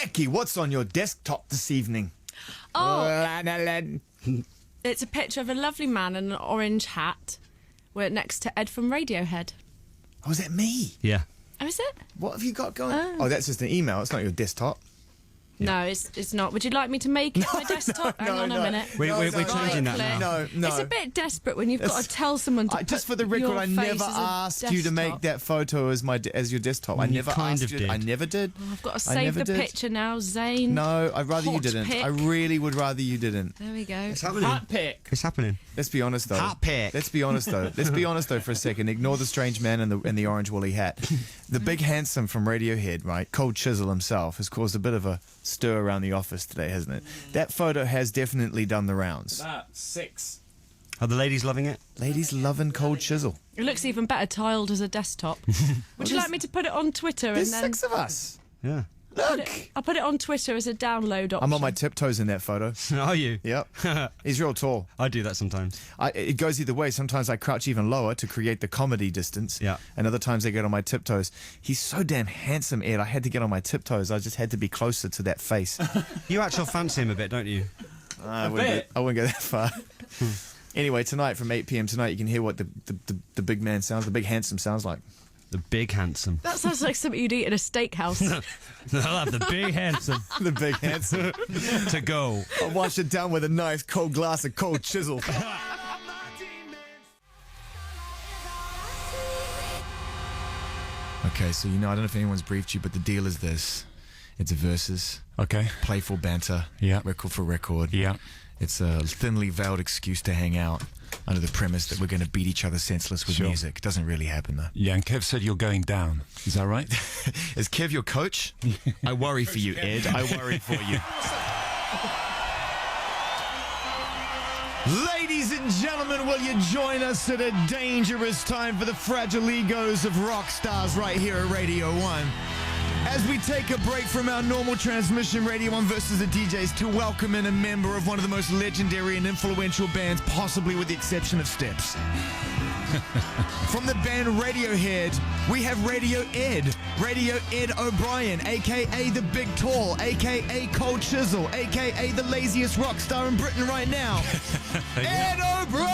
Becky, what's on your desktop this evening? Oh, it's a picture of a lovely man in an orange hat. We're next to Ed from Radiohead. Oh, is that me? Yeah. Oh, is it? What have you got going? Oh, that's just an email. It's not your desktop. No, it's not. Would you like me to make it my desktop? Hang on a minute. We're changing that now. No. It's a bit desperate when you've got to tell someone to just for put the record, your I face never as a asked you to make desktop. that photo as your desktop. I You never kind asked of you. did. I never did. I've got to I save never the did. picture now, Zane. No, I'd rather you Hot didn't. pic. I really would rather you didn't. There we go. It's happening. Hot pick. It's happening. Let's be honest though. Hot pick. Let's be honest though. Let's be honest though for a second. Ignore the strange man in the orange woolly hat. The big handsome from Radiohead, right? Cold Chisel himself has caused a bit of a stir around the office today, hasn't it? That photo has definitely done the rounds. That's 6. Are the ladies loving it? Ladies loving Cold Chisel. It looks even better tiled as a desktop. Would you like me to put it on Twitter There's and then 6 of us. Yeah. Look. I'll put it on Twitter as a download option. I'm on my tiptoes in that photo. Are you? Yep. He's real tall. I do that sometimes. It goes either way. Sometimes I crouch even lower to create the comedy distance. Yeah. And other times I get on my tiptoes. He's so damn handsome, Ed. I had to get on my tiptoes. I just had to be closer to that face. You actually fancy him a bit, don't you? I wouldn't go that far. Anyway, tonight from 8 p.m. tonight, you can hear what the big man sounds, the big handsome sounds like. The big handsome. That sounds like something you'd eat in a steakhouse. I'll have the big handsome The big handsome. to go. I'll wash it down with a nice cold glass of Cold Chisel. Okay, so I don't know if anyone's briefed you, but the deal is this. It's a versus. Okay. Playful banter. Yeah. Record for record. Yeah. It's a thinly veiled excuse to hang out under the premise that we're going to beat each other senseless with Sure. music. It doesn't really happen, though. Yeah, and Kev said you're going down. Is that right? Is Kev your coach? I worry for you, Ed. I worry for you. Ladies and gentlemen, will you join us at a dangerous time for the fragile egos of rock stars right here at Radio 1? As we take a break from our normal transmission, Radio 1 versus the DJs, to welcome in a member of one of the most legendary and influential bands, possibly with the exception of Steps. From the band Radiohead, we have Radio Ed O'Brien, a.k.a. the Big Tall, a.k.a. Cold Chisel, a.k.a. the laziest rock star in Britain right now, Ed O'Brien!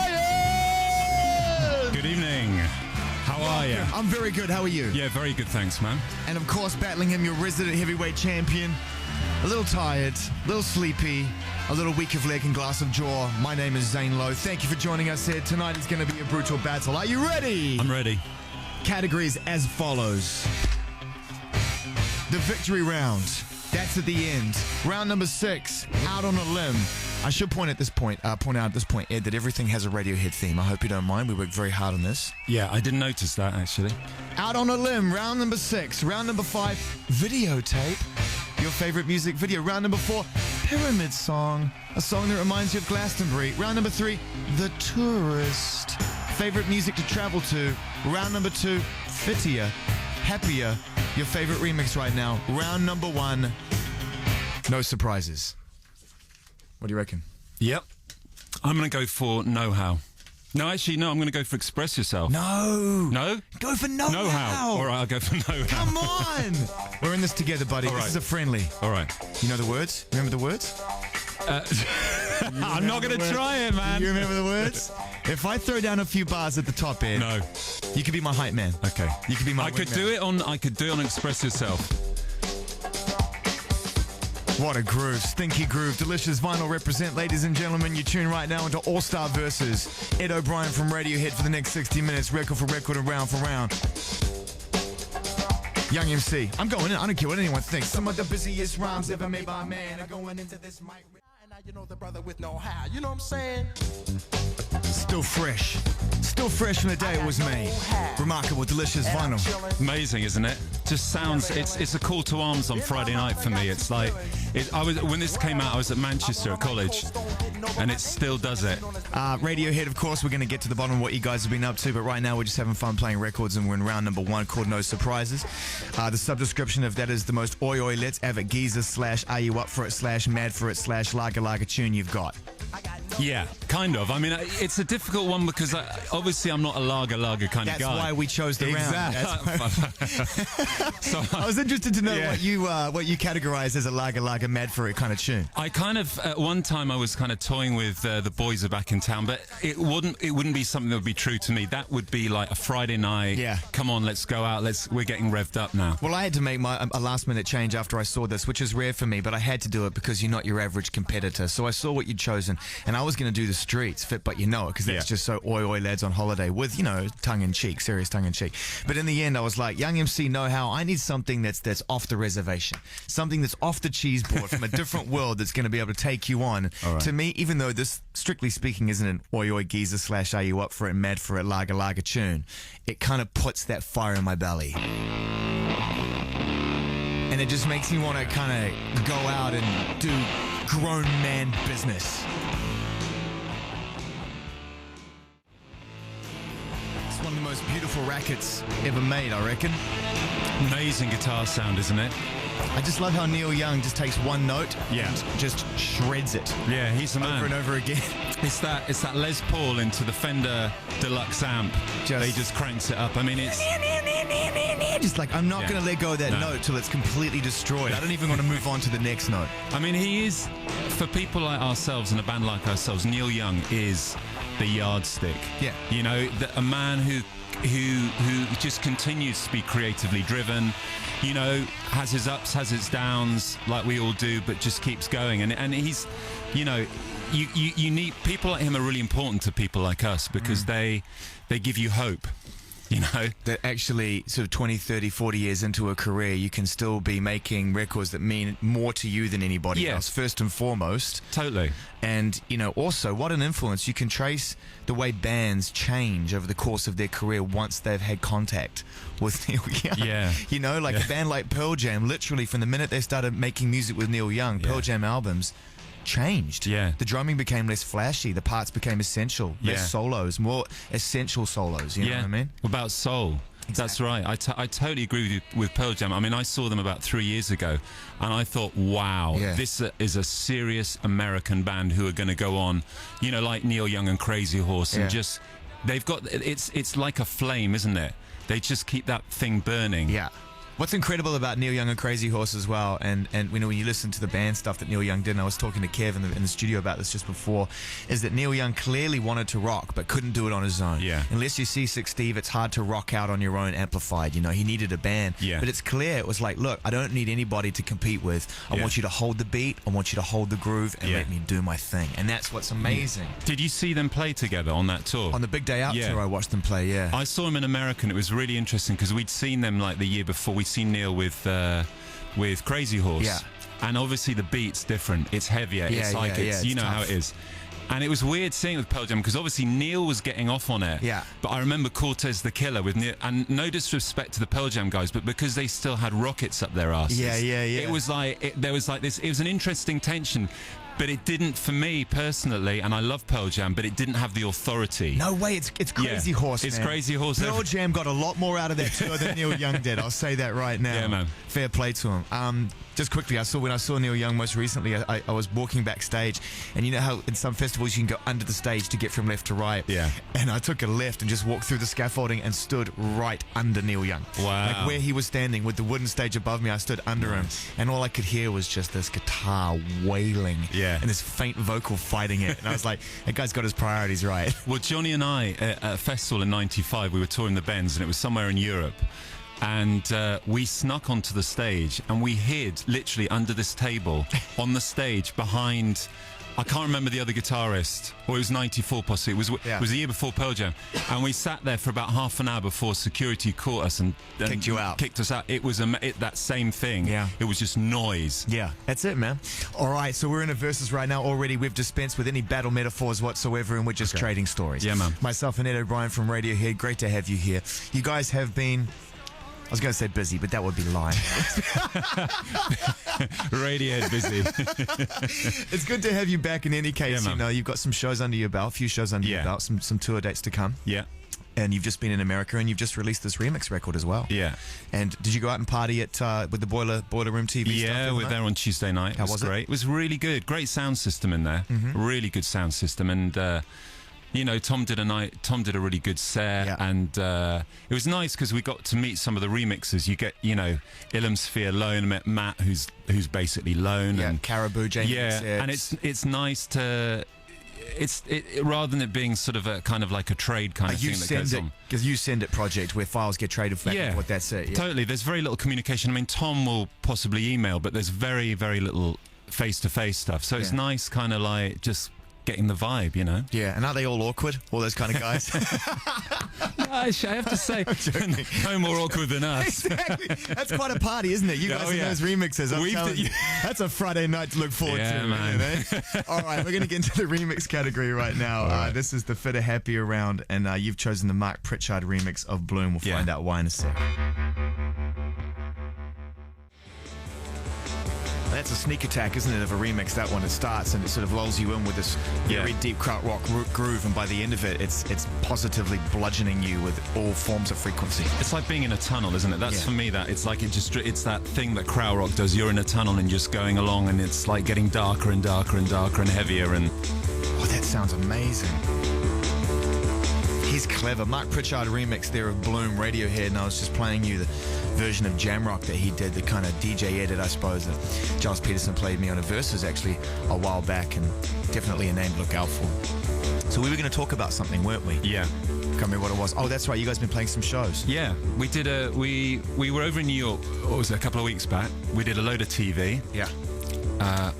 Good evening. How are you? I'm very good, how are you? Yeah, very good, thanks, man. And of course, battling him, your resident heavyweight champion, a little tired, a little sleepy, a little weak of leg and glass of jaw. My name is Zane Lowe. Thank you for joining us here. Tonight is going to be a brutal battle. Are you ready? I'm ready. Categories as follows. The victory round. That's at the end. Round number 6, out on a limb. I should point out at this point, Ed, that everything has a Radiohead theme. I hope you don't mind. We worked very hard on this. Yeah, I didn't notice that, actually. Out on a limb, round number 6. Round number 5, videotape. Your favorite music video. Round number 4, Pyramid Song. A song that reminds you of Glastonbury. Round number 3, The Tourist. Favorite music to travel to. Round number 2, Fittier, Happier. Your favorite remix right now. Round number 1, no surprises. What do you reckon? Yep. I'm going to go for know-how. No, actually, no, I'm going to go for express yourself. No. No? Go for know-how. Know-how. All right, I'll go for know-how. Come on. We're in this together, buddy. All right. This is a friendly. All right. You know the words? Remember the words? I'm not going to try it, man. You remember the words? If I throw down a few bars at the top, Ed, No. you could be my hype man. Okay. You could be my I could wingman. do it on Express Yourself. What a groove. Stinky groove. Delicious vinyl represent. Ladies and gentlemen, you tune right now into All-Star Versus. Ed O'Brien from Radiohead for the next 60 minutes. Record for record and round for round. Young MC. I'm going in. I don't care what anyone thinks. Some of the busiest rhymes ever made by man are going into this mic. Now you know the brother with no how. You know what I'm saying? Still fresh. Still fresh from the day it was made. Remarkable, delicious vinyl. Amazing, isn't it? Just sounds. It's a call to arms on Friday night for me. It's like when this came out, I was at Manchester at college, and it still does it. Radiohead, of course, we're going to get to the bottom of what you guys have been up to, but right now we're just having fun playing records, and we're in round number 1 called No Surprises. The sub-description of that is the most oi let's have it geezer / are you up for it / mad for it / lager tune you've got. Yeah, kind of. I mean, it's a difficult one because obviously I'm not a lager kind That's of guy. why we chose the round. So I was interested to know what you categorize as a lager mad for it kind of tune. I kind of at one time I was kind of toying with the boys are back in town, but it wouldn't be something that would be true to me. That would be like a Friday night. Yeah. Come on, let's go out. We're getting revved up now. Well, I had to make a last-minute change after I saw this, which is rare for me, but I had to do it because you're not your average competitor. So I saw what you'd chosen, and I was going to do the streets, fit but you know it, because that's just so oi lads on holiday with, tongue-in-cheek, serious tongue-in-cheek. But in the end, I was like, young MC know-how, I need something that's off the reservation, something that's off the cheese board from a different world that's going to be able to take you on. Right. To me, even though this, strictly speaking, isn't an oi geezer / are you up for it, mad for it, lager tune, it kind of puts that fire in my belly. And it just makes me want to kind of go out and do grown man business. It's one of the most beautiful rackets ever made, I reckon. Amazing guitar sound, isn't it? I just love how Neil Young just takes one note and just shreds it. Yeah, he's the man. Over and over again. It's that Les Paul into the Fender Deluxe amp. He just cranks it up. I mean, it's just like, I'm not going to let go of that note till it's completely destroyed. I don't even want to move on to the next note. I mean, he is, for people like ourselves and a band like ourselves, Neil Young is the yardstick. Yeah. A man who just continues to be creatively driven, has his ups, has his downs, like we all do, but just keeps going. And he's, you need people like him are really important to people like us because they give you hope. That actually sort of 20, 30, 40 years into a career, you can still be making records that mean more to you than anybody else, first and foremost. Totally. And, also, what an influence. You can trace the way bands change over the course of their career once they've had contact with Neil Young. Yeah. A band like Pearl Jam, literally from the minute they started making music with Neil Young, Pearl Jam albums changed. Yeah. The drumming became less flashy. The parts became essential. Less solos, more essential solos. You know what I mean? About soul. Exactly. That's right. I totally agree with Pearl Jam. I mean, I saw them about 3 years ago, and I thought, wow, this is a serious American band who are going to go on, like Neil Young and Crazy Horse, and just they've got it's like a flame, isn't it? They just keep that thing burning. Yeah. What's incredible about Neil Young and Crazy Horse as well, and when you listen to the band stuff that Neil Young did, and I was talking to Kev in the studio about this just before, is that Neil Young clearly wanted to rock, but couldn't do it on his own. Yeah. Unless you're C6 Steve, it's hard to rock out on your own amplified. He needed a band. Yeah. But it's clear, it was like, look, I don't need anybody to compete with. I want you to hold the beat, I want you to hold the groove, and let me do my thing. And that's what's amazing. Did you see them play together on that tour? On the Big Day Out tour, I watched them play, I saw them in America, and it was really interesting because we'd seen them like the year before. We'd seen Neil with Crazy Horse. Yeah. And obviously the beat's different. It's heavier. It's like it's it's how tough. it is. And it was weird seeing it with Pearl Jam because obviously Neil was getting off on it. Yeah. But I remember Cortez the Killer with Neil, and no disrespect to the Pearl Jam guys, but because they still had rockets up their asses. Yeah. It was like there was like this. It was an interesting tension. But it didn't, for me personally, and I love Pearl Jam, but it didn't have the authority. No way, it's Crazy Horse, It's man. Crazy Horse. Pearl Jam got a lot more out of that tour than Neil Young did. I'll say that right now. Yeah, man. Fair play to him. Just quickly, when I saw Neil Young most recently, I was walking backstage, and you know how in some festivals you can go under the stage to get from left to right? Yeah. And I took a left and just walked through the scaffolding and stood right under Neil Young. Wow. Like where he was standing with the wooden stage above me, I stood under him, and all I could hear was just this guitar wailing and this faint vocal fighting it. And I was like, that guy's got his priorities right. Well, Johnny and I, at a festival in '95, we were touring the Bends, and it was somewhere in Europe. And we snuck onto the stage, and we hid literally under this table on the stage behind, I can't remember the other guitarist, or it was '94 possibly. It was the year before Pearl Jam, and we sat there for about half an hour before security caught us and kicked you out. Kicked us out. It was that same thing. Yeah. It was just noise. Yeah, that's it, man. All right, so we're in a versus right now already. We've dispensed with any battle metaphors whatsoever, and we're just trading stories. Yeah, man. Myself and Ed O'Brien from Radiohead, great to have you here. You guys have been, I was going to say busy, but that would be lying. Radiohead busy. It's good to have you back in any case. Yeah, man. You've got some shows under your belt, a few shows under your belt, some tour dates to come. Yeah. And you've just been in America, and you've just released this remix record as well. Yeah. And did you go out and party at with the Boiler Room TV? Yeah, we were there on Tuesday night. How was it? Great. It was really good. Great sound system in there. Really good sound system. And Tom did a really good set. Yeah. And it was nice because we got to meet some of the remixers. You get, Illamsphere Lone, met Matt, who's basically Lone. Yeah, and Caribou, Jamie. yeah, and it's nice to. Rather than it being sort of a kind of like a trade kind of thing that goes on. Because you send it project where files get traded back and forth, that's it. Yeah. Totally. There's very little communication. I mean, Tom will possibly email, but there's very, very little face-to-face stuff. So it's nice kind of like just getting the vibe, Yeah, and aren't they all awkward? All those kind of guys? I have to say, no more awkward than us. Exactly. That's quite a party, isn't it? You guys and those remixes. That's a Friday night to look forward to. Man. All right, we're going to get into the remix category right now. Right. This is the Fitter Happier round, and you've chosen the Mark Pritchard remix of Bloom. We'll find out why in a sec. That's a sneak attack, isn't it, of a remix, that one. It starts and it sort of lulls you in with this very deep krautrock groove, and by the end of it, it's positively bludgeoning you with all forms of frequency. It's like being in a tunnel, isn't it? That's for me, that it's like it's that thing that krautrock does. You're in a tunnel and just going along, and it's like getting darker and darker and darker and heavier. And oh, that sounds amazing. He's clever. Mark Pritchard remix there of Bloom, Radiohead, and I was just playing you the version of Jamrock that he did, the kind of DJ edit, I suppose, that Giles Peterson played me on a Versus actually a while back, and definitely a name to look out for. So we were going to talk about something, weren't we? yeah. Can't remember what it was. Oh, that's right. You guys been playing some shows. Yeah, we did we were over in New York, what was it, a couple of weeks back. We did a load of TV. Yeah.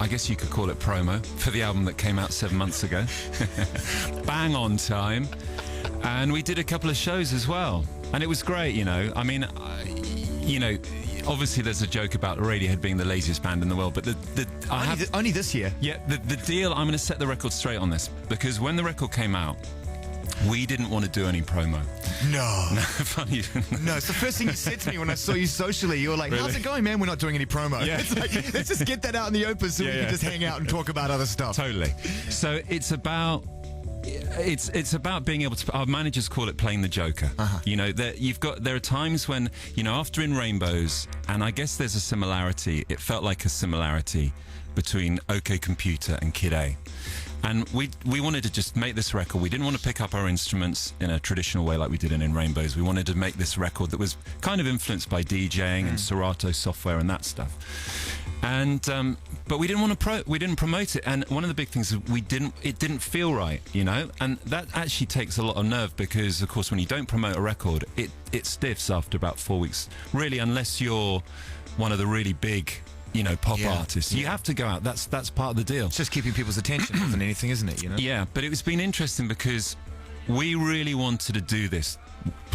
I guess you could call it promo for the album that came out 7 months ago. Bang on time. And we did a couple of shows as well. And it was great, I mean, obviously there's a joke about Radiohead being the laziest band in the world, but only this year. Yeah, the deal, I'm going to set the record straight on this, because when the record came out, we didn't want to do any promo. No. Funny. No, it's the first thing you said to me when I saw you socially. You were like, how's it going, man? We're not doing any promo. Yeah. It's like, let's just get that out in the open so we can just hang out and talk about other stuff. Totally. So it's about being able to. Our managers call it playing the Joker. There are times when after In Rainbows, and I guess there's a similarity. It felt like a similarity between OK Computer and Kid A. And we wanted to just make this record. We didn't want to pick up our instruments in a traditional way like we did in Rainbows. We wanted to make this record that was kind of influenced by DJing and Serato software and that stuff. And but we didn't want to we didn't promote it. And one of the big things is it didn't feel right, And that actually takes a lot of nerve, because of course when you don't promote a record, it stiffs after about 4 weeks. Really, unless you're one of the really big pop artists. You have to go out. That's part of the deal. It's just keeping people's attention more than anything, isn't it? Yeah, but it's been interesting because we really wanted to do this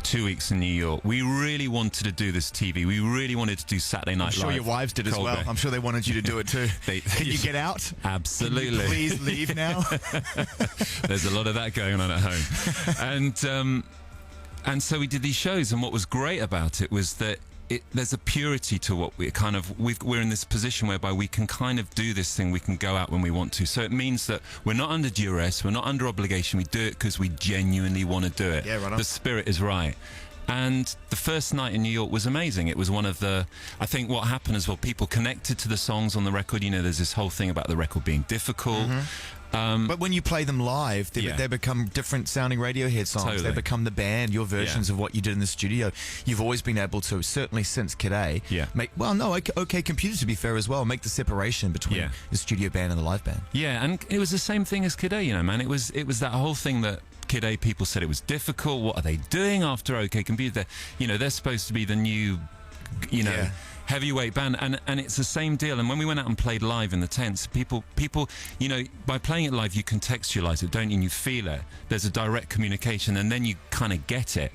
2 weeks in New York. We really wanted to do this TV. We really wanted to do Saturday Night Live. I'm sure your wives did as well. I'm sure they wanted you to do it too. Can you get out? Absolutely. Can you please leave now? There's a lot of that going on at home. And so we did these shows, and what was great about it was that there's a purity to what we're in this position whereby we can kind of do this thing. We can go out when we want to. So it means that we're not under duress. We're not under obligation. We do it because we genuinely want to do it. Yeah, right on. The spirit is right. And the first night in New York was amazing. It was one of the, I think what happened as well, people connected to the songs on the record. There's this whole thing about the record being difficult. But when you play them live, they become different sounding Radiohead songs. Totally. They become the band, your versions of what you did in the studio. You've always been able to, certainly since Kid A, OK Computer, to be fair as well, make the separation between the studio band and the live band. Yeah, and it was the same thing as Kid A, man. It was that whole thing that Kid A people said it was difficult. What are they doing after OK Computer? They're supposed to be the new, heavyweight band, and it's the same deal. And when we went out and played live in the tents, people by playing it live, you contextualize it, don't you? And you feel it. There's a direct communication, and then you kind of get it.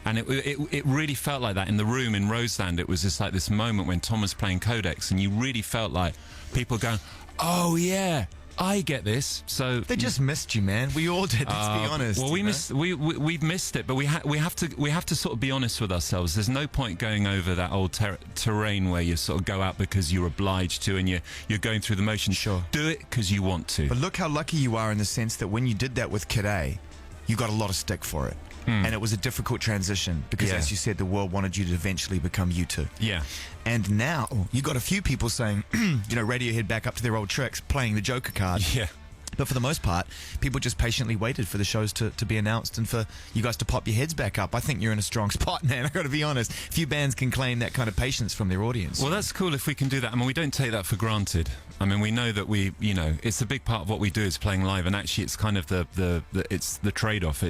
And it really felt like that in the room in Roseland. It was just like this moment when Tom was playing Codex, and you really felt like people going, oh yeah, I get this. So they just missed you, man. We all did. Let's be honest. Well, we've missed it, but we have to sort of be honest with ourselves. There's no point going over that old terrain where you sort of go out because you're obliged to, and you're going through the motions. Sure. Do it because you want to. But look how lucky you are in the sense that when you did that with Kid A, you got a lot of stick for it. and it was a difficult transition because, Yeah. as you said, the world wanted you to eventually become U2. Yeah. And now you got a few people saying, Radiohead back up to their old tricks, playing the Joker card. Yeah. But for the most part, people just patiently waited for the shows to be announced and for you guys to pop your heads back up. I think you're in a strong spot, man. I've got to be honest. Few bands can claim that kind of patience from their audience. Well, that's cool if we can do that. I mean, we don't take that for granted. I mean, we know that it's a big part of what we do is playing live, and actually, it's kind of it's the trade-off.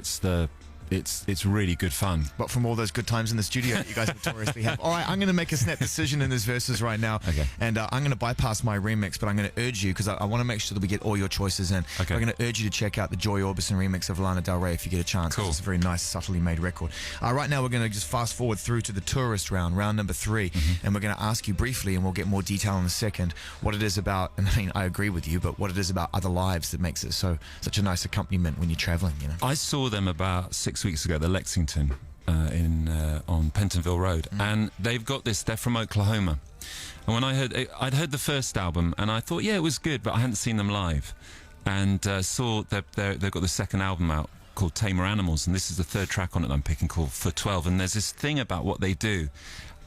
It's really good fun. But from all those good times in the studio that you guys notoriously have. All right, I'm going to make a snap decision in this verses right now. Okay. And I'm going to bypass my remix, but I'm going to urge you, because I want to make sure that we get all your choices in. Okay. I'm going to urge you to check out the Joy Orbison remix of Lana Del Rey if you get a chance. Cool. It's a very nice, subtly made record. Right now, we're going to just fast forward through to the tourist round number 3. And we're going to ask you briefly, and we'll get more detail in a second, what it is about, and I mean, I agree with you, but what it is about Other Lives that makes it such a nice accompaniment when you're traveling, you know? I saw them about 6 weeks ago, the Lexington, on Pentonville Road, and they've got this. They're from Oklahoma, and when I'd heard the first album, and I thought, yeah, it was good, but I hadn't seen them live, and saw that they've got the second album out called Tamer Animals, and this is the third track on it that I'm picking called For 12, and there's this thing about what they do,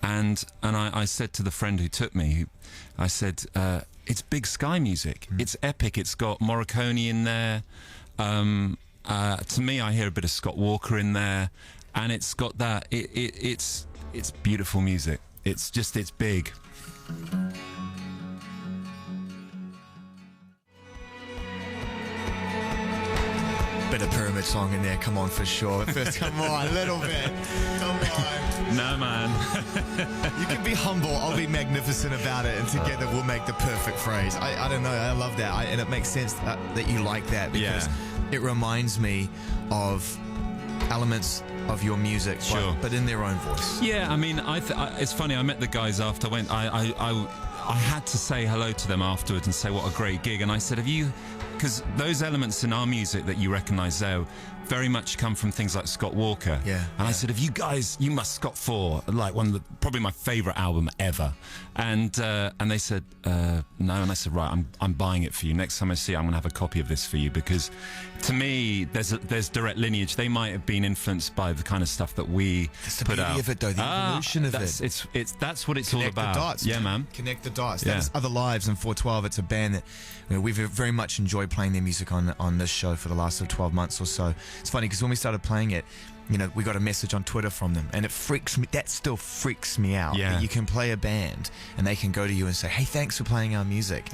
and I said to the friend who took me, I said, it's big sky music, it's epic, it's got Morricone in there. To me, I hear a bit of Scott Walker in there, and it's got that. It's beautiful music. It's big. Bit of Pyramid song in there, come on, for sure. First, come on, a little bit. Come on. No, man. You can be humble, I'll be magnificent about it, and together we'll make the perfect phrase. I don't know, I love that. And it makes sense that you like that, because it reminds me of elements of your music, Sure. but in their own voice. Yeah, I mean, it's funny. I met the guys after I went. I had to say hello to them afterwards and say what a great gig. And I said, have you? Because those elements in our music that you recognise there very much come from things like Scott Walker. Yeah. And I said, have you guys? You must Scott 4, like probably my favourite album ever. And they said no. And I said, right, I'm buying it for you. Next time I see you, I'm going to have a copy of this for you, because to me there's direct lineage. They might have been influenced by the kind of stuff that we That's the put beauty out. of it, though, the evolution of that's, it. That's what it's Connect all about. the dots. Yeah, man. Connect the dots. Yeah. That's Other Lives and 412. It's a band that we've very much enjoyed playing their music on this show for the last 12 months or so. It's funny because when we started playing it, we got a message on Twitter from them, and it freaks me. That still freaks me out. Yeah. That you can play a band and they can go to you and say, "Hey, thanks for playing our music."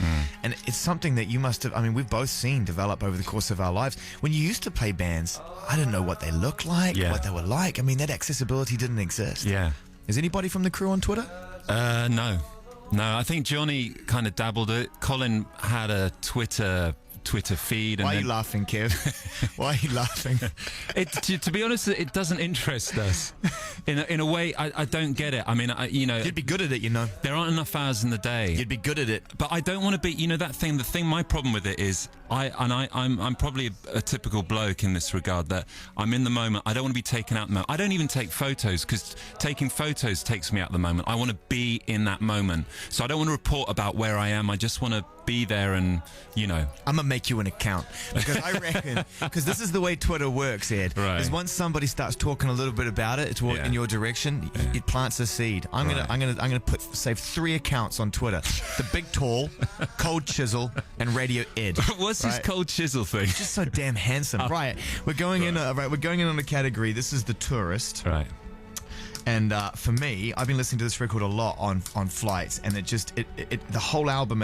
And it's something that you must have. I mean, we've both seen develop over the course of our lives. When you used to play bands, I didn't know what they looked like, what they were like. I mean, that accessibility didn't exist. Yeah. Is anybody from the crew on Twitter? No, I think Johnny kind of dabbled it. Colin had a Twitter feed. And Why are you laughing, Kev? Why are you laughing? To be honest, it doesn't interest us. In a way, I don't get it. I mean, You'd be good at it, there aren't enough hours in the day. You'd be good at it. But I don't want to be, that thing. The thing, my problem with it is, I'm probably a typical bloke in this regard, that I'm in the moment. I don't want to be taken out the moment. I don't even take photos, because taking photos takes me out the moment. I want to be in that moment. So I don't want to report about where I am. I just want to be there and, I'm gonna make you an account, because I reckon, because this is the way Twitter works, Ed. Right. Is once somebody starts talking a little bit about it, in your direction, it plants a seed. I'm gonna save 3 accounts on Twitter: the Big Tall, Cold Chisel, and Radio Ed. What's this Cold Chisel thing? Just so damn handsome. Right. We're going in. We're going in on a category. This is the tourist. Right. And for me, I've been listening to this record a lot on flights, and the whole album,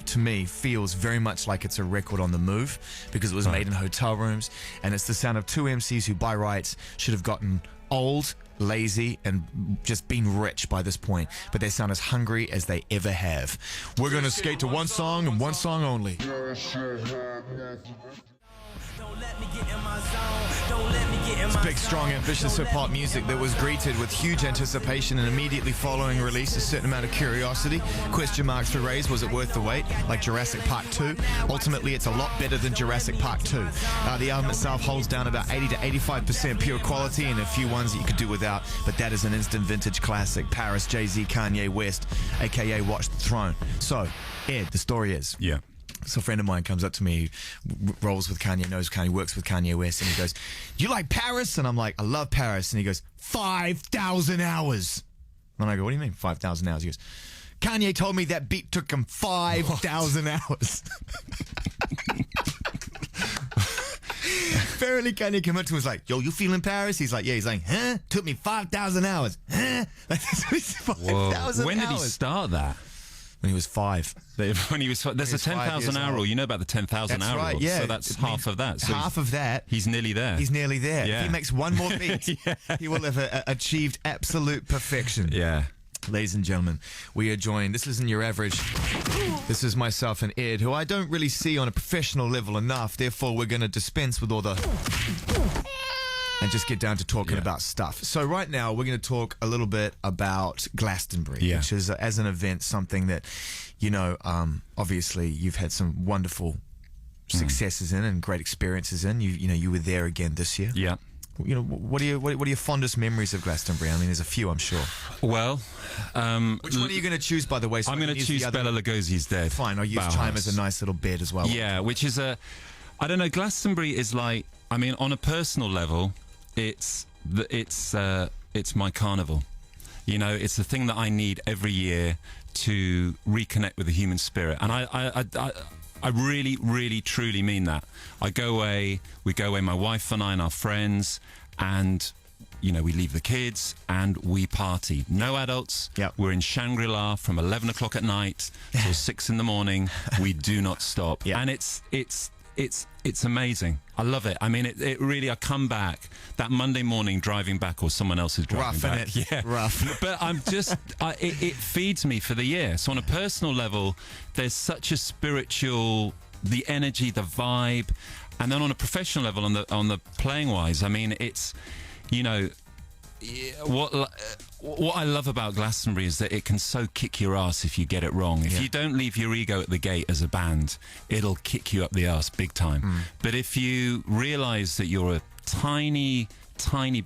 to me, feels very much like it's a record on the move, because it was made in hotel rooms, and it's the sound of 2 MCs who, by rights, should have gotten old, lazy, and just been rich by this point, but they sound as hungry as they ever have. We're gonna skate to one song and one song only. It's big, strong, ambitious hip-hop music that was greeted with huge anticipation, and immediately following release, a certain amount of curiosity. Question marks were raised. Was it worth the wait? Like Jurassic Park 2? Ultimately, it's a lot better than Jurassic Park 2. The album itself holds down about 80 to 85% pure quality, and a few ones that you could do without, but that is an instant vintage classic. Paris, Jay-Z, Kanye West, a.k.a. Watch the Throne. So, Ed, the story is... Yeah. So a friend of mine comes up to me, rolls with Kanye, knows Kanye, works with Kanye West, and he goes, "You like Paris?" And I'm like, "I love Paris." And he goes, 5,000 hours. And I go, "What do you mean 5,000 hours?" He goes, "Kanye told me that beat took him 5,000 hours." Apparently Kanye came up to him and was like, "Yo, you feeling Paris?" He's like, "Yeah." He's like, "Huh? Took me 5,000 hours. Huh?" Like, 5,000 When did he hours. start that? When he was 5. When he was, there's a 10,000 hour rule. You know about the 10,000 That's hour right, rule. yeah. So that's It half means of that. So half of that. he's nearly there. He's nearly there. Yeah. If he makes one more beat, he will have achieved absolute perfection. Yeah. Ladies and gentlemen, we are joined. This isn't your average. This is myself and Ed, who I don't really see on a professional level enough. Therefore, we're going to dispense with all the... and just get down to talking about stuff. So right now, we're going to talk a little bit about Glastonbury, which is, as an event, something that, you know, obviously you've had some wonderful successes in and great experiences in. You were there again this year. Yeah. You know, what are your fondest memories of Glastonbury? I mean, there's a few, I'm sure. Well, Which one are you going to choose, by the way? So I'm going to choose Bela Lugosi's Dead. Fine, I'll use Time as a nice little bed as well. Yeah, which is I don't know, Glastonbury is like, I mean, on a personal level, it's my carnival. You know, it's the thing that I need every year to reconnect with the human spirit. And I really, really, truly mean that. We go away, my wife and I and our friends, and, you know, we leave the kids and we party. No adults. Yep. We're in Shangri-La from 11 o'clock at night till 6 in the morning. We do not stop. Yep. And it's amazing. I love it. I mean, it really, I come back that Monday morning driving back, or someone else is driving back. Rough, innit? Yeah. Rough. But I'm just, it feeds me for the year. So on a personal level, there's such a spiritual, the energy, the vibe. And then on a professional level, on the playing wise, I mean, it's, you know, what I love about Glastonbury is that it can so kick your ass if you get it wrong. If you don't leave your ego at the gate as a band, it'll kick you up the ass big time. But if you realise that you're a tiny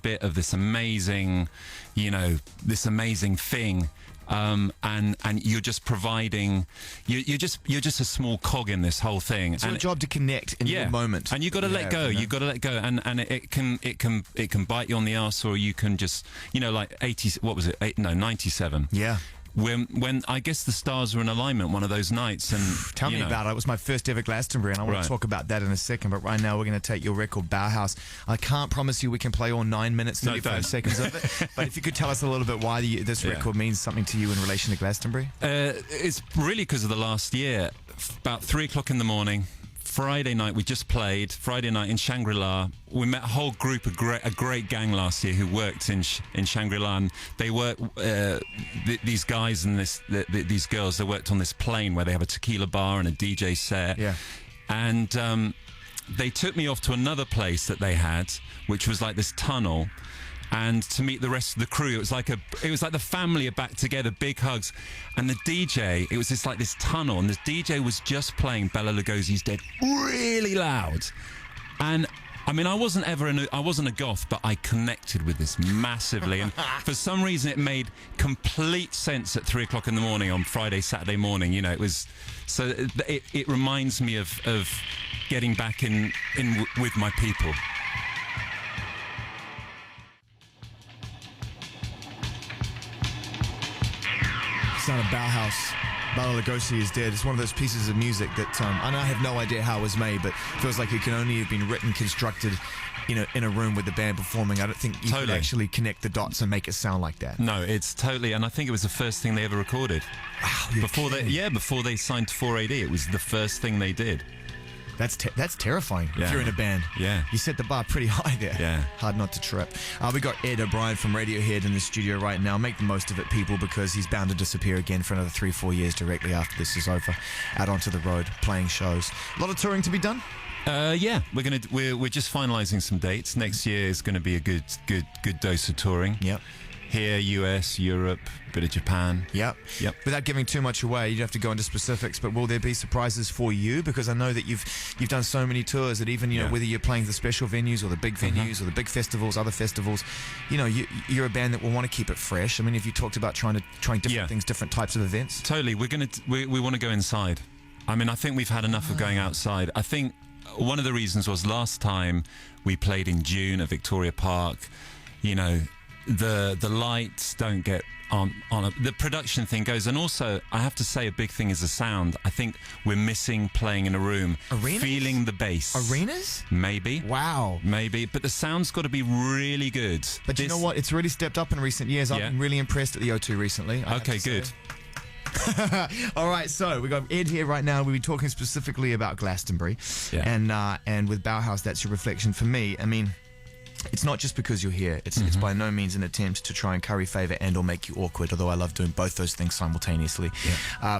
bit of this amazing, you know, this amazing thing, and you're just providing, you're just a small cog in this whole thing. It's your job to connect in your moment. And you got to let go. You got to let go, and it can bite you on the ass, or you can just, you know, like 97. Yeah. When I guess the stars were in alignment one of those nights, and Tell me about it. It was my first ever Glastonbury, and I want to talk about that in a second. But right now, we're going to take your record, Bauhaus. I can't promise you we can play all 9 minutes, 35 seconds of it. But if you could tell us a little bit why this record means something to you in relation to Glastonbury. It's really because of the last year. About 3 o'clock in the morning, Friday night, we just played Friday night in Shangri-La. We met a whole group, a great gang last year who worked in Shangri-La, and they work, these guys and these girls, they worked on this plane where they have a tequila bar and a DJ set. Yeah. And they took me off to another place that they had, which was like this tunnel, and to meet the rest of the crew. It was like the family are back together, big hugs. And the DJ, it was this tunnel, and the DJ was just playing Bela Lugosi's Dead really loud. And I mean, I wasn't a goth, but I connected with this massively. And for some reason, it made complete sense at 3 o'clock in the morning on Friday, Saturday morning. You know, it was, so it reminds me of getting back in with my people. Sound of Bauhaus. Bela Lugosi is Dead. It's one of those pieces of music that, and I have no idea how it was made, but feels like it can only have been written, constructed, you know, in a room with the band performing. I don't think you could actually connect the dots and make it sound like that. No, it's totally, and I think it was the first thing they ever recorded. Wow, before they signed to 4AD, it was the first thing they did. That's terrifying if you're in a band. Yeah. You set the bar pretty high there. Yeah. Hard not to trip. We got Ed O'Brien from Radiohead in the studio right now. Make the most of it, people, because he's bound to disappear again for another 3-4 years directly after this is over. Out onto the road, playing shows. A lot of touring to be done? Yeah, we're just finalising some dates. Next year is going to be a good dose of touring. Yep. Here, US, Europe, bit of Japan. Yep. Without giving too much away, you'd have to go into specifics, but will there be surprises for you? Because I know that you've done so many tours that even, you know, whether you're playing the special venues or the big venues or the big festivals, other festivals, you know, you're a band that will want to keep it fresh. I mean, have you talked about trying different things, different types of events? Totally. We want to go inside. I mean, I think we've had enough of going outside. I think one of the reasons was last time we played in June at Victoria Park, you know, the lights don't get the production thing goes, and also I have to say a big thing is the sound. I think we're missing playing in a room, Arenas? feeling the bass. Arenas? Maybe. Wow. Maybe, but the sound's got to be really good. But you know what? It's really stepped up in recent years. I've been really impressed at the O2 recently. Okay, good. All right, so we got Ed here right now. We'll be talking specifically about Glastonbury, and with Bauhaus, that's your reflection. For me, I mean, it's not just because you're here. It's by no means an attempt to try and curry favour and or make you awkward, although I love doing both those things simultaneously.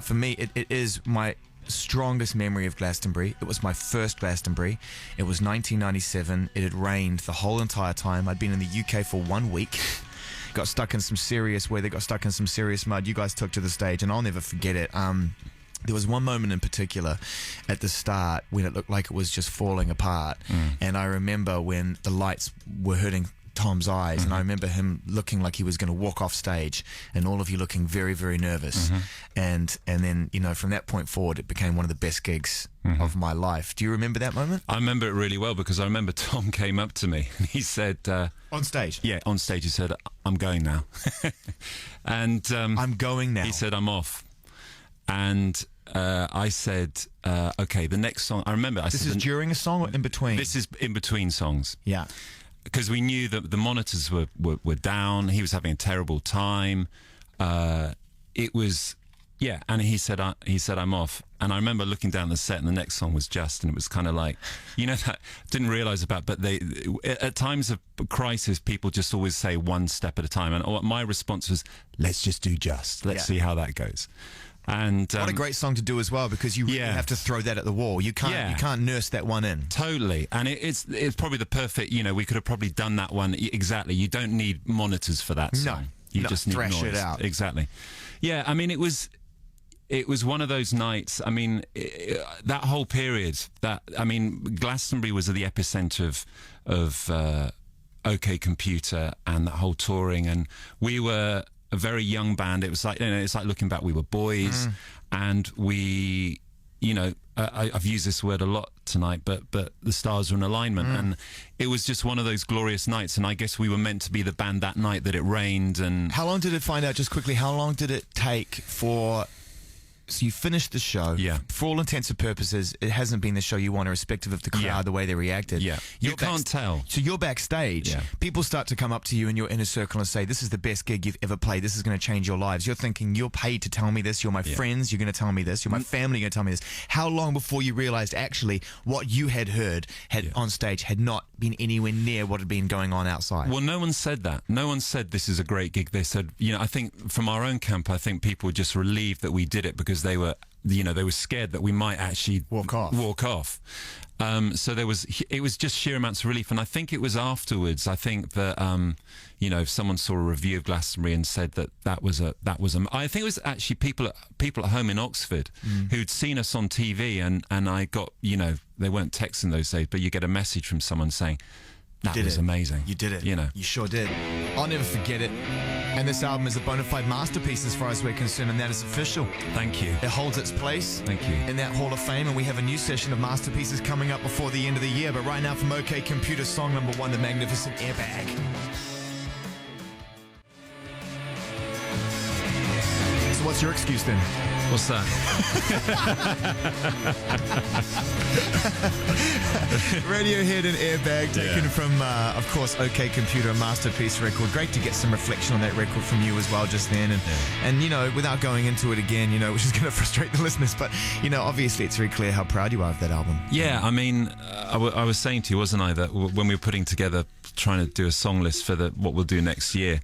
For me, it is my strongest memory of Glastonbury. It was my first Glastonbury. It was 1997. It had rained the whole entire time. I'd been in the UK for 1 week. Got stuck in some serious weather, got stuck in some serious mud. You guys took to the stage, and I'll never forget it. There was one moment in particular at the start when it looked like it was just falling apart. And I remember when the lights were hurting Tom's eyes, and I remember him looking like he was going to walk off stage, and all of you looking very, very nervous. And then, you know, from that point forward, it became one of the best gigs of my life. Do you remember that moment? I remember it really well because I remember Tom came up to me and he said... on stage? Yeah, on stage he said, I'm going now. And I'm going now. He said, I'm off. And I said, okay, the next song... I remember... This is during a song or in between? This is in between songs. Yeah. Because we knew that the monitors were down. He was having a terrible time. It was... Yeah, and he said, I'm off. And I remember looking down the set, and the next song was Just, and it was kind of like, you know, that didn't realise about, but at times of crisis, people just always say one step at a time. And my response was, let's just do Just. Let's see how that goes. And what a great song to do as well, because you really have to throw that at the wall. You can't nurse that one in. Totally. And it's probably the perfect, you know, we could have probably done that one. Exactly. You don't need monitors for that song. You just need thrash noise. it out. Exactly. Yeah, I mean, it was one of those nights. I mean, that whole period. Glastonbury was at the epicenter of OK Computer and that whole touring, and we were a very young band. It was like, you know, it's like looking back, we were boys, and we, you know, I've used this word a lot tonight, but the stars were in alignment, and it was just one of those glorious nights. And I guess we were meant to be the band that night that it rained. And how long did it find out? Just quickly, how long did it take for? So you finished the show. Yeah. For all intents and purposes, it hasn't been the show you want, irrespective of the crowd, the way they reacted. Yeah. You can't tell. So you're backstage. Yeah. People start to come up to you in your inner circle and say, this is the best gig you've ever played. This is going to change your lives. You're thinking, you're paid to tell me this. You're my friends. You're going to tell me this. You're my family. You're going to tell me this. How long before you realized actually what you had heard on stage had not been anywhere near what had been going on outside? Well, no one said that. No one said this is a great gig. They said, you know, I think from our own camp, I think people were just relieved that we did it because they were, you know, they were scared that we might actually walk off. So it was just sheer amounts of relief. And I think it was afterwards. I think that, you know, if someone saw a review of Glastonbury and said that was I think it was actually people at home in Oxford who'd seen us on TV, and I got, you know, they weren't texting those days, but you get a message from someone saying, that was amazing. You did it. You know. You sure did. I'll never forget it. And this album is a bona fide masterpiece as far as we're concerned, and that is official. Thank you. It holds its place. Thank you. In that Hall of Fame, and we have a new session of masterpieces coming up before the end of the year. But right now, from OK Computer, song number 1, the magnificent Airbag. So what's your excuse then? What's that? Radiohead and Airbag, taken from, of course, OK Computer, a masterpiece record. Great to get some reflection on that record from you as well just then. And you know, without going into it again, you know, which is going to frustrate the listeners, but, you know, obviously it's very clear how proud you are of that album. Yeah, I mean, I was saying to you, wasn't I, that when we were putting together, trying to do a song list for what we'll do next year,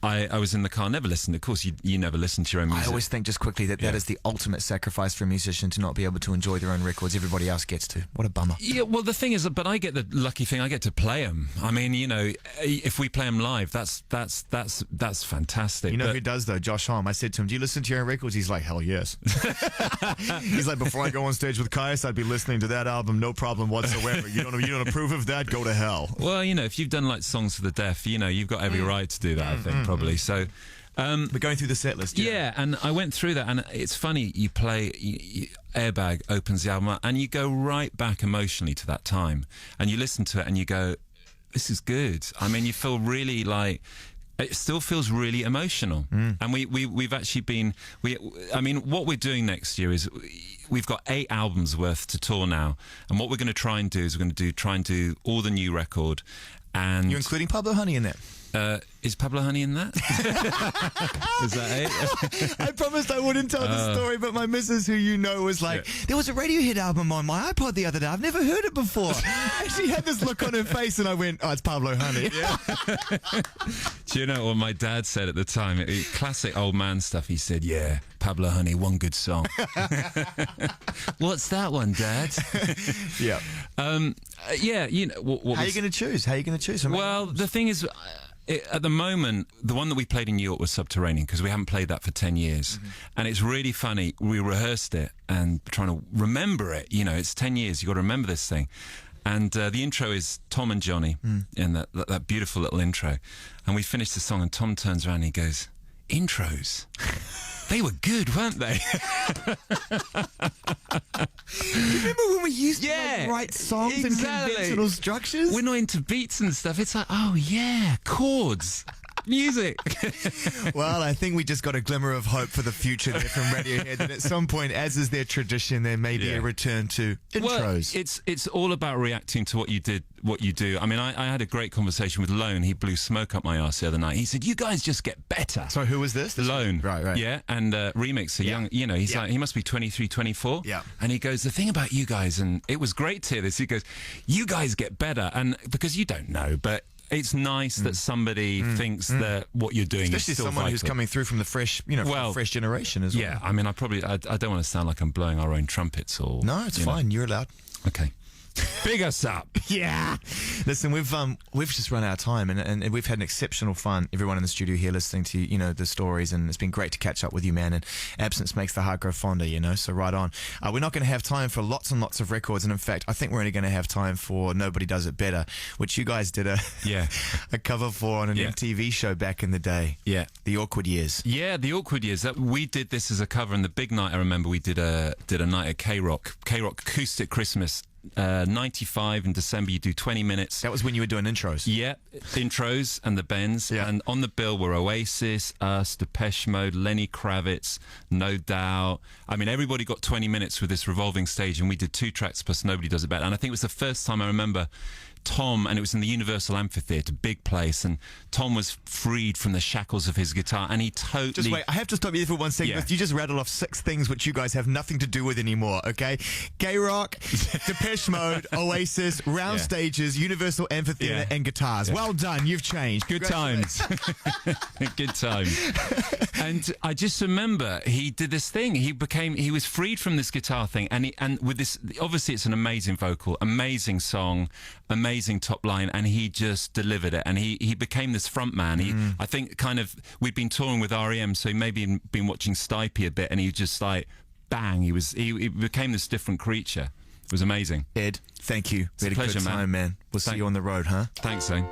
I was in the car, never listened. Of course, you never listen to your own music. I always think, just quickly, that is the ultimate sacrifice for a musician, to not be able to enjoy their own records. Everybody else gets to. What a bummer. Yeah, well, the thing is, but I get the lucky thing, I get to play them. I mean, you know, if we play them live, that's fantastic. You know who does, though? Josh Homme. I said to him, do you listen to your own records? He's like, hell yes. He's like, before I go on stage with Caius, I'd be listening to that album, no problem whatsoever. You don't approve of that? Go to hell. Well, you know, if you've done like Songs for the Deaf, you know, you've got every right to do that, I think, probably. So... We're going through the set list. Yeah, and I went through that, and it's funny. You play Airbag opens the album up, and you go right back emotionally to that time, and you listen to it, and you go, "This is good." I mean, you feel really like. It still feels really emotional, and we've actually been. I mean, what we're doing next year is we've got 8 albums worth to tour now, and what we're going to try and do is we're going to try and do all the new record. And You're including Pablo Honey in that? Is Pablo Honey in that? Is that it? I promised I wouldn't tell the story, but my missus, who you know, was like, there was a Radiohead album on my iPod the other day. I've never heard it before. And she had this look on her face, and I went, oh, it's Pablo Honey. Yeah. Do you know what my dad said at the time? Classic old man stuff. He said, yeah, Pablo Honey, one good song. What's that one, Dad? Yeah. Yeah, you know. What How are you going to choose? How are you going to choose? Well, the thing is, at the moment, the one that we played in New York was Subterranean, because we haven't played that for 10 years. And it's really funny. We rehearsed it and trying to remember it. You know, it's 10 years. You've got to remember this thing. And the intro is Tom and Johnny in that beautiful little intro. And we finished the song, and Tom turns around and he goes, intros? They were good, weren't they? Remember when we used to write songs and conventional structures? We're not into beats and stuff. It's like, oh yeah, chords, music. Well, I think we just got a glimmer of hope for the future there from Radiohead. And at some point, as is their tradition, there may be a return to intros. Well, it's all about reacting to what you do. I mean, I had a great conversation with Lone. He blew smoke up my arse the other night. He said, you guys just get better. So who was this? Lone. Right. Yeah, and Remix, a young, you know, he's like, he must be 23, 24. Yeah. And he goes, the thing about you guys, and it was great to hear this, he goes, you guys get better. And because you don't know, but it's nice that somebody thinks that what you're doing Especially is still someone vital. who's coming through from the fresh, from the fresh generation as well. Yeah, I mean, I don't want to sound like I'm blowing our own trumpets or... No, it's fine. You're allowed. Okay. Big us up. Yeah. Listen, we've just run out of time, and we've had an exceptional fun. Everyone in the studio here listening to the stories, and it's been great to catch up with you, man. And absence makes the heart grow fonder, So right on. We're not going to have time for lots and lots of records, and in fact, I think we're only going to have time for Nobody Does It Better, which you guys did a cover for on an MTV show back in the day. Yeah, the Awkward Years. Yeah, the Awkward Years. We did this as a cover, and the big night I remember we did a night at K-Rock Acoustic Christmas. 95 in December. You do 20 minutes. That was when you were doing intros. Yeah, intros and the bends. Yeah. And on the bill were Oasis, us, Depeche Mode, Lenny Kravitz, No Doubt. I mean, everybody got 20 minutes with this revolving stage, and we did 2 tracks plus Nobody Does It Better. And I think it was the first time I remember Tom, and it was in the Universal Amphitheatre, big place, and Tom was freed from the shackles of his guitar, and he totally... Just wait, I have to stop you for 1 second. Yeah. You just rattled off 6 things which you guys have nothing to do with anymore, okay? Gay rock, Depeche Mode, Oasis, round stages, Universal Amphitheatre, and guitars. Yeah. Well done, you've changed. Good times. Good times. And I just remember he did this thing. He was freed from this guitar thing, and with this, obviously it's an amazing vocal, amazing song, amazing top line, and he just delivered it, and he became this front man. I think kind of, we'd been touring with REM, so he maybe been watching Stipe a bit, and he just like bang, he became this different creature. It was amazing. Ed, thank you. It's a pleasure, good time, man. We'll see you on the road, huh? Thanks, Zane.